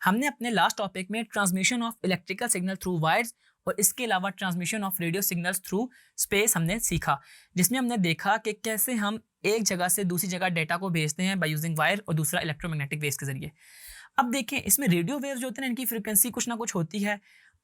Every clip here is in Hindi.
हमने अपने लास्ट टॉपिक में transmission of electrical signal through wires और इसके अलावा transmission of radio signals through space हमने सीखा, जिसमें हमने देखा कि कैसे हम एक जगह से दूसरी जगह डेटा को भेजते हैं बाय यूजिंग वायर और दूसरा इलेक्ट्रोमैग्नेटिक वेव्स के जरिए। अब देखें, इसमें रेडियो वेव्स जो होते हैं इनकी फ्रीक्वेंसी कुछ ना कुछ होती है।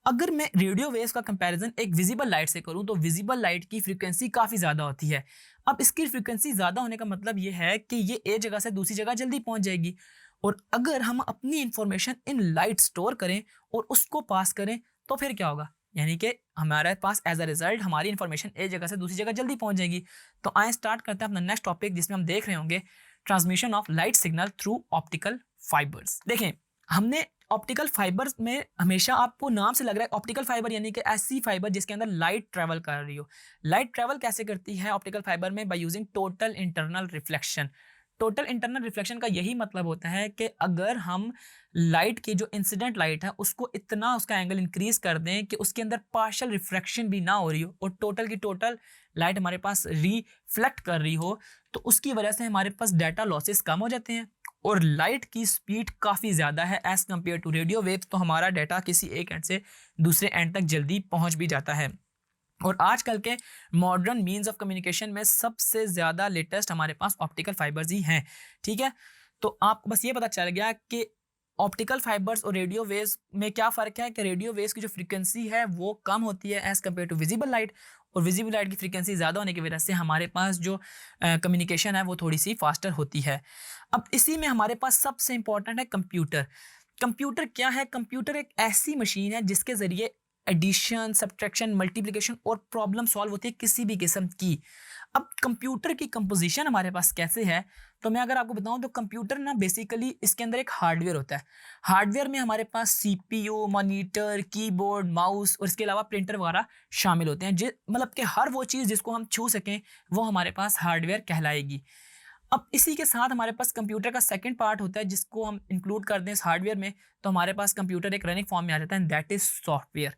अगर मैं रेडियो वेव्स का कंपैरिजन एक विजिबल लाइट से करूं तो विजिबल लाइट की फ्रीक्वेंसी काफ़ी ज़्यादा होती है। अब इसकी फ्रीक्वेंसी ज़्यादा होने का मतलब ये है कि ये एक जगह से दूसरी जगह जल्दी पहुंच जाएगी। और अगर हम अपनी इंफॉर्मेशन इन लाइट स्टोर करें और उसको पास करें तो फिर क्या होगा, यानी कि हमारे पास एज अ रिजल्ट हमारी इंफॉर्मेशन एक जगह से दूसरी जगह जल्दी पहुंच जाएगी। तो आए स्टार्ट करते हैं अपना नेक्स्ट टॉपिक, जिसमें हम देख रहे होंगे transmission of light signal through optical fibres. देखें, हमने ऑप्टिकल फाइबर्स में हमेशा आपको नाम से लग रहा है ऑप्टिकल फाइबर यानी कि ऐसी फाइबर जिसके अंदर लाइट ट्रैवल कर रही हो। लाइट ट्रैवल कैसे करती है ऑप्टिकल फाइबर में? By using total internal reflection. Total internal reflection का यही मतलब होता है कि अगर हम लाइट की जो इंसिडेंट लाइट है उसको इतना उसका एंगल इंक्रीज कर दें कि उसके अंदर पार्शियल रिफ्रैक्शन भी ना हो रही हो और टोटल की टोटल लाइट हमारे पास रिफ्लेक्ट कर रही हो, तो उसकी वजह से हमारे पास डाटा लॉसेस कम हो जाते हैं और लाइट की स्पीड काफ़ी ज़्यादा है as compare to radio waves. तो हमारा डाटा किसी एक एंड से दूसरे एंड तक जल्दी पहुंच भी जाता है। और आजकल के मॉडर्न मीन्स ऑफ कम्युनिकेशन में सबसे ज़्यादा लेटेस्ट हमारे पास ऑप्टिकल फाइबर्स ही हैं। ठीक है, तो आपको बस ये पता चल गया कि ऑप्टिकल फाइबर्स और रेडियो वेव्स में क्या फ़र्क है कि रेडियो वेव्स की जो फ्रीक्वेंसी है वो कम होती है as compare to visible light, और विजिबल लाइट की फ्रीक्वेंसी ज़्यादा होने की वजह से हमारे पास जो कम्युनिकेशन है वो थोड़ी सी फास्टर होती है। अब इसी में हमारे पास सबसे इंपॉर्टेंट है कंप्यूटर। कंप्यूटर क्या है? कंप्यूटर एक ऐसी मशीन है जिसके ज़रिए एडिशन, सब्ट्रैक्शन, मल्टीप्लिकेशन और प्रॉब्लम सॉल्व होती है किसी भी किस्म की। अब कंप्यूटर की कंपोजिशन हमारे पास कैसे है, तो मैं अगर आपको बताऊं तो कंप्यूटर ना बेसिकली इसके अंदर एक हार्डवेयर होता है। हार्डवेयर में हमारे पास सीपीयू, मॉनिटर, कीबोर्ड, माउस और इसके अलावा प्रिंटर वगैरह शामिल होते हैं। मतलब कि हर वो चीज़ जिसको हम छू सकें वो हमारे पास हार्डवेयर कहलाएगी। अब इसी के साथ हमारे पास कंप्यूटर का सेकंड पार्ट होता है जिसको हम इंक्लूड कर दें इस हार्डवेयर में, तो हमारे पास कंप्यूटर एक रनिंग फॉर्म में आ जाता है, दैट इज सॉफ्टवेयर।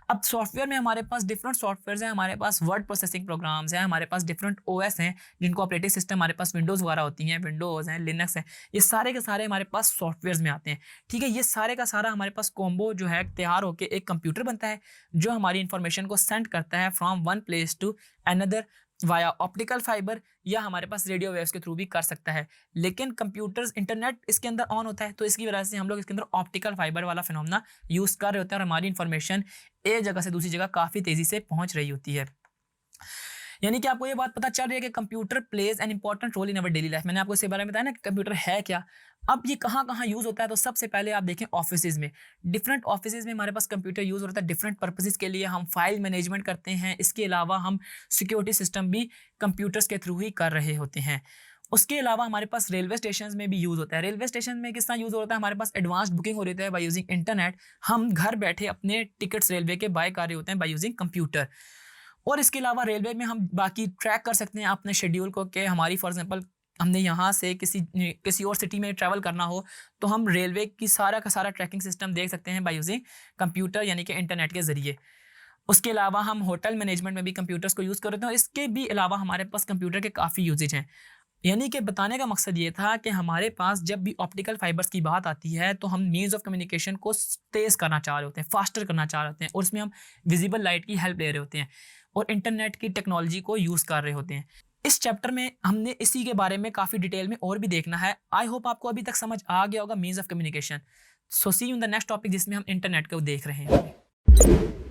अब सॉफ्टवेयर में हमारे पास डिफरेंट सॉफ्टवेयर हैं, हमारे पास वर्ड प्रोसेसिंग प्रोग्राम्स हैं, हमारे पास डिफरेंट ओएस हैं जिनको ऑपरेटिंग सिस्टम हमारे पास विंडोज़ वगैरह होती हैं, विंडोज़ हैं, लिनक्स हैं, ये सारे के सारे हमारे पास सॉफ्टवेयर में आते हैं। ठीक है, ये सारे का सारा हमारे पास कॉम्बो जो है तैयार होकर एक कंप्यूटर बनता है जो हमारी इंफॉर्मेशन को सेंड करता है from one place to another via optical fibre, या हमारे पास रेडियो वेव्स के थ्रू भी कर सकता है। लेकिन कंप्यूटर्स इंटरनेट इसके अंदर ऑन होता है तो इसकी वजह से हम लोग इसके अंदर ऑप्टिकल फाइबर वाला फिनोमेना यूज़ कर रहे होते हैं और हमारी इंफॉर्मेशन एक जगह से दूसरी जगह काफ़ी तेज़ी से पहुंच रही होती है। यानी कि आपको ये बात पता चल रही है कि computer plays an important role in our daily life. मैंने आपको इसके बारे में बताया ना कि कंप्यूटर है क्या। अब ये कहाँ कहाँ यूज़ होता है, तो सबसे पहले आप देखें ऑफिसेज में। डिफरेंट ऑफिसेज में हमारे पास कंप्यूटर यूज़ होता है डिफरेंट पर्पसेस के लिए। हम फाइल मैनेजमेंट करते हैं, इसके अलावा हम सिक्योरिटी सिस्टम भी कंप्यूटर्स के थ्रू ही कर रहे होते हैं। उसके अलावा हमारे पास रेलवे स्टेशन में भी यूज़ होता है। रेलवे स्टेशन में किस तरह यूज़ होता है, हमारे पास एडवांस बुकिंग हो रही है बाय यूजिंग इंटरनेट। हम घर बैठे अपने टिकट्स रेलवे के बाय कर रहे होते हैं बाय यूजिंग कंप्यूटर। और इसके अलावा रेलवे में हम बाकी ट्रैक कर सकते हैं अपने शेड्यूल को, कि हमारी फॉर एग्जांपल हमने यहाँ से किसी और सिटी में ट्रैवल करना हो तो हम रेलवे की सारा का सारा ट्रैकिंग सिस्टम देख सकते हैं बाय यूजिंग कंप्यूटर यानी कि इंटरनेट के ज़रिए। उसके अलावा हम होटल मैनेजमेंट में भी कंप्यूटर्स को यूज़ करते हैं और इसके भी अलावा हमारे पास कंप्यूटर के काफ़ी यूजेज हैं। यानी कि बताने का मकसद ये था कि हमारे पास जब भी ऑप्टिकल फाइबर्स की बात आती है तो हम मीन्स ऑफ कम्युनिकेशन को तेज़ करना चाह रहे होते हैं, फास्टर करना चाह रहे होते हैं, और उसमें हम विजिबल लाइट की हेल्प ले रहे होते हैं और इंटरनेट की टेक्नोलॉजी को यूज़ कर रहे होते हैं। इस चैप्टर में हमने इसी के बारे में काफ़ी डिटेल में और भी देखना है। आई होप आपको अभी तक समझ आ गया होगा means of communication. So see you in the next topic जिसमें हम इंटरनेट को देख रहे हैं।